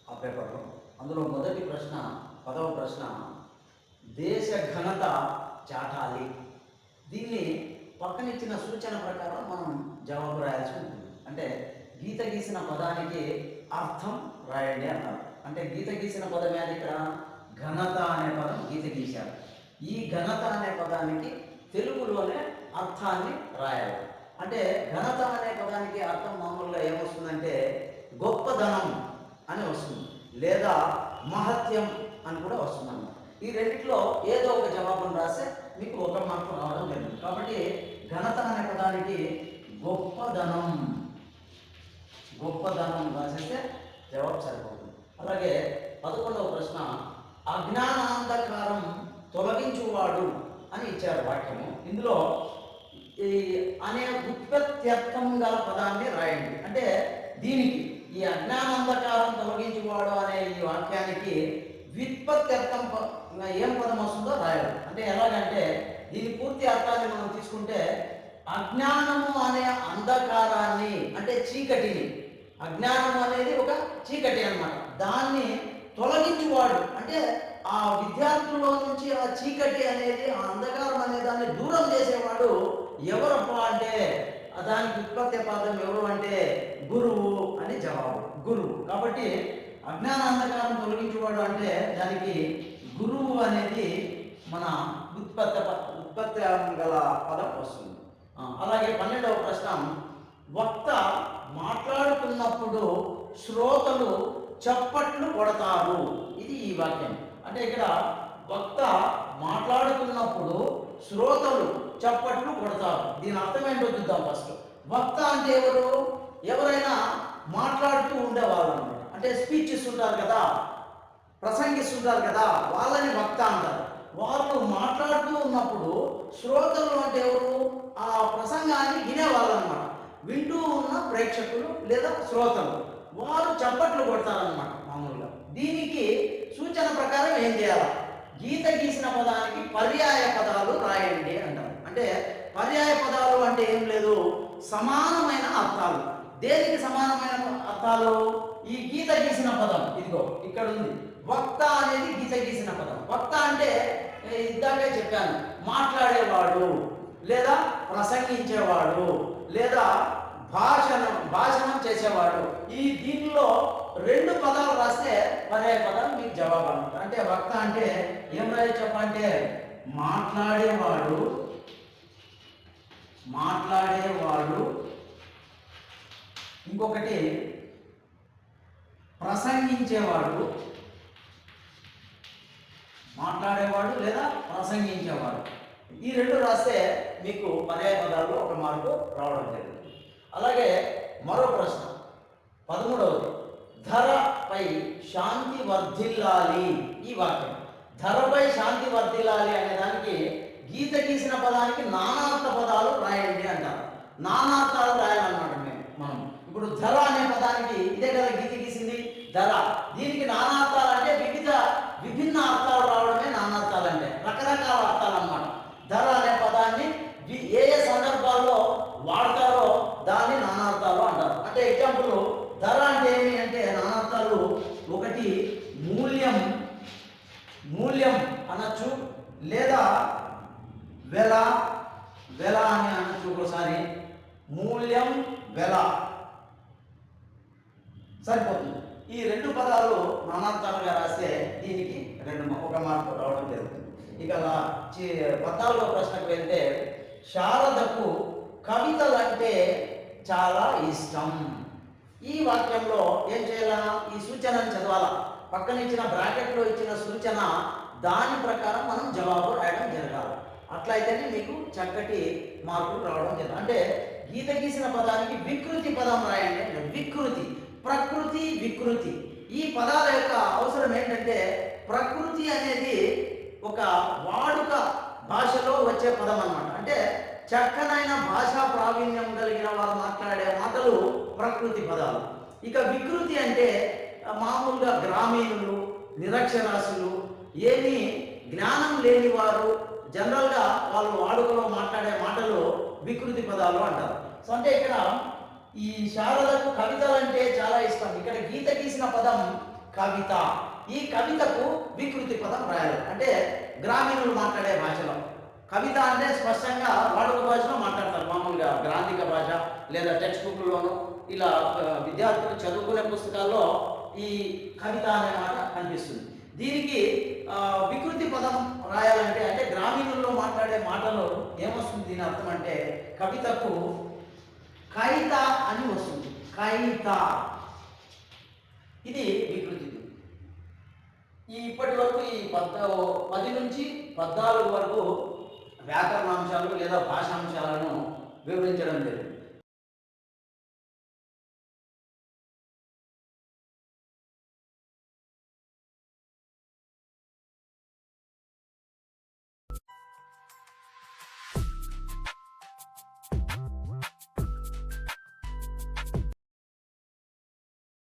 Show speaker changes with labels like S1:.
S1: ఆ పేపర్లో. అందులో మొదటి ప్రశ్న, 10వ ప్రశ్న, దేశ ఘనత చాటాలి. దీన్ని పక్కనిచ్చిన సూచన ప్రకారం మనం జవాబు రాయాల్సి ఉంటుంది. అంటే గీత గీసిన పదానికి అర్థం రాయండి అన్నారు. అంటే గీత గీసిన పదం ఏది ఇక్కడ? ఘనత అనే పదం గీత గీశారు. ఈ ఘనత అనే పదానికి తెలుగులోనే అర్థాన్ని రాయాలి. అంటే ఘనత అనే పదానికి అర్థం మామూలుగా ఏమొస్తుందంటే గొప్పదనం అని వస్తుంది, లేదా మహత్యం అని కూడా వస్తుంది అన్నమాట. ఈ రెండిట్లో ఏదో ఒక జవాబును రాస్తే మీకు ఒక మార్కు రావడం లేదు. కాబట్టి ఘనత అనే పదానికి గొప్పదనం, గొప్పదనం రాసేస్తే జవాబు సరిపోతుంది. అలాగే 11వ ప్రశ్న, అజ్ఞానాంధకారం తొలగించువాడు అని ఇచ్చారు వాక్యము. ఇందులో ఈ అనే ఉత్పత్త్యర్థం గల పదాన్ని రాయండి. అంటే దీనికి ఈ అజ్ఞానాంధకారం తొలగించువాడు అనే ఈ వాక్యానికి వ్యుత్పత్త్యర్థం ఏం పదం వస్తుందో రాయాలి. అంటే ఎలాగంటే దీని పూర్తి అర్థాన్ని మనం తీసుకుంటే అజ్ఞానము అనే అంధకారాన్ని, అంటే చీకటిని, అజ్ఞానము అనేది ఒక చీకటి అన్నమాట, దాన్ని తొలగించువాడు అంటే ఆ విద్యార్థుల్లో నుంచి ఆ చీకటి అనేది, ఆ అంధకారం అనే దాన్ని దూరం చేసేవాడు ఎవరప్ప అంటే దానికి ఉత్పత్తి పదం ఎవరు అంటే గురువు అని జవాబు, గురువు. కాబట్టి అజ్ఞాన అంధకారం తొలగించేవాడు అంటే దానికి గురువు అనేది మన ఉత్పత్తి గల పదం వస్తుంది. అలాగే 12వ ప్రశ్న, వక్త మాట్లాడుతున్నప్పుడు శ్రోతలు చప్పట్లు కొడతారు. ఇది ఈ వాక్యం. అంటే ఇక్కడ వక్త మాట్లాడుతున్నప్పుడు శ్రోతలు చప్పట్లు కొడతారు. దీని అర్థం ఏంటో చూద్దాం ఫస్ట్. వక్త అంటే ఎవరు? ఎవరైనా మాట్లాడుతూ ఉండేవాళ్ళు అన్నమాట. అంటే స్పీచ్ ఇస్తుంటారు కదా, ప్రసంగిస్తుంటారు కదా, వాళ్ళని వక్త అంటారు. వాళ్ళు మాట్లాడుతూ ఉన్నప్పుడు శ్రోతలు అంటే ఎవరు? ఆ ప్రసంగాన్ని వినేవాళ్ళు అన్నమాట. వింటూ ఉన్న ప్రేక్షకులు లేదా శ్రోతలు, వారు చప్పట్లు కొడతారన్నమాట మామూలుగా. దీనికి సూచన ప్రకారం ఏం చేయాలి? గీత గీసిన పదానికి పర్యాయ పదాలు రాయండి అంటారు. అంటే పర్యాయ పదాలు అంటే ఏం లేదు, సమానమైన అర్థాలు. దేనికి సమానమైన అర్థాలు? ఈ గీత గీసిన పదం ఇదిగో ఇక్కడ ఉంది. వక్త అనేది గీత గీసిన పదం. వక్త అంటే ఇందాకే చెప్పాను, మాట్లాడేవాడు లేదా ప్రసంగించేవాడు లేదా భాషణం చేసేవాడు. ఈ దీనిలో 2 పదాలు రాస్తే పర్యాయ పదాలు మీకు జవాబు అనమాట. అంటే వక్త అంటే ఏం రాయో చెప్పంటే మాట్లాడేవాడు, ఇంకొకటి ప్రసంగించేవాడు, మాట్లాడేవాడు లేదా ప్రసంగించేవాడు. ఈ 2 రాస్తే మీకు పర్యాయ పదాల్లో 1 మార్కు రావడం జరిగింది. అలాగే మరో ప్రశ్న 13వది, ధరపై శాంతి వర్ధిల్లాలి. ఈ వాక్యం ధరపై శాంతి వర్ధిల్లాలి అనే దానికి గీత గీసిన పదానికి నానార్థ పదాలు రాయండి అంటారు. నానార్థాలు రాయాలన్నమాట మనం. ఇప్పుడు ధర అనే పదానికి ఇదే కదా గీత గీసింది, ధర. దీనికి నానార్థాలు అంటే విభిన్న అర్థాలు రావడమే నానార్థాలు అంటే, రకరకాల అర్థాలు అన్నమాట. ధర అనే పదాన్ని ఏ సందర్భాల్లో వాడతారో దాన్ని నానార్థాలు అంటారు. అంటే ఎగ్జాంపుల్, ధర అంటే ఏమి అంటే నానార్థాలు, ఒకటి మూల్యం అనొచ్చు, లేదా వెల అని అనొచ్చు. ఒకసారి మూల్యం, వెల సరిపోతుంది. ఈ 2 పదాలు నానార్థాలుగా రాస్తే దీనికి 1 మార్కు రావడం జరుగుతుంది. ఇక 14వ ప్రశ్నకు వెళ్తే, శారదకు కవితలంటే చాలా ఇష్టం. ఈ వాక్యంలో ఏం చేయాలా? ఈ సూచనను చదవాలా. పక్కన ఇచ్చిన బ్రాకెట్లో ఇచ్చిన సూచన, దాని ప్రకారం మనం జవాబు రాయడం జరగాలి. అట్లయితేనే మీకు చక్కటి మార్కులు రావడం జరగాలి. అంటే గీత గీసిన పదానికి వికృతి పదం రాయండి. వికృతి, ప్రకృతి, వికృతి. ఈ పదాల యొక్క అవసరం ఏంటంటే, ప్రకృతి అనేది ఒక వాడుక భాషలో వచ్చే పదం అన్నమాట. అంటే చక్కనైన భాషా ప్రావీణ్యం కలిగిన వారు మాట్లాడే మాటలు ప్రకృతి పదాలు. ఇక వికృతి అంటే మామూలుగా గ్రామీణులు, నిరక్షరాస్యులు, ఏమీ జ్ఞానం లేని వారు జనరల్గా వాళ్ళు వాడుకలో మాట్లాడే మాటలు వికృతి పదాలు అంటారు. సో అంటే ఇక్కడ ఈ శారదకు కవితలంటే చాలా ఇష్టం. ఇక్కడ గీత గీసిన పదం కవిత. ఈ కవితకు వికృతి పదం రాయాలి. అంటే గ్రామీణులు మాట్లాడే భాషలో. కవిత అంటే స్పష్టంగా వాడుక భాషలో మాట్లాడతారు. మామూలుగా గ్రాంధిక భాష లేదా టెక్స్ట్ బుక్లోను ఇలా విద్యార్థులు చదువుకునే పుస్తకాల్లో ఈ కవిత అనే మాట కనిపిస్తుంది. దీనికి వికృతి పదం రాయాలంటే అంటే గ్రామీణుల్లో మాట్లాడే మాటలో ఏమొస్తుంది దీని అర్థం అంటే కవితకు కైత అని వస్తుంది. కైత ఇది వికృతి. ఇప్పటి వరకు ఈ 10 నుంచి 14 వరకు వ్యాకరణాంశాలు లేదా భాషాంశాలను వివరించడం జరిగింది.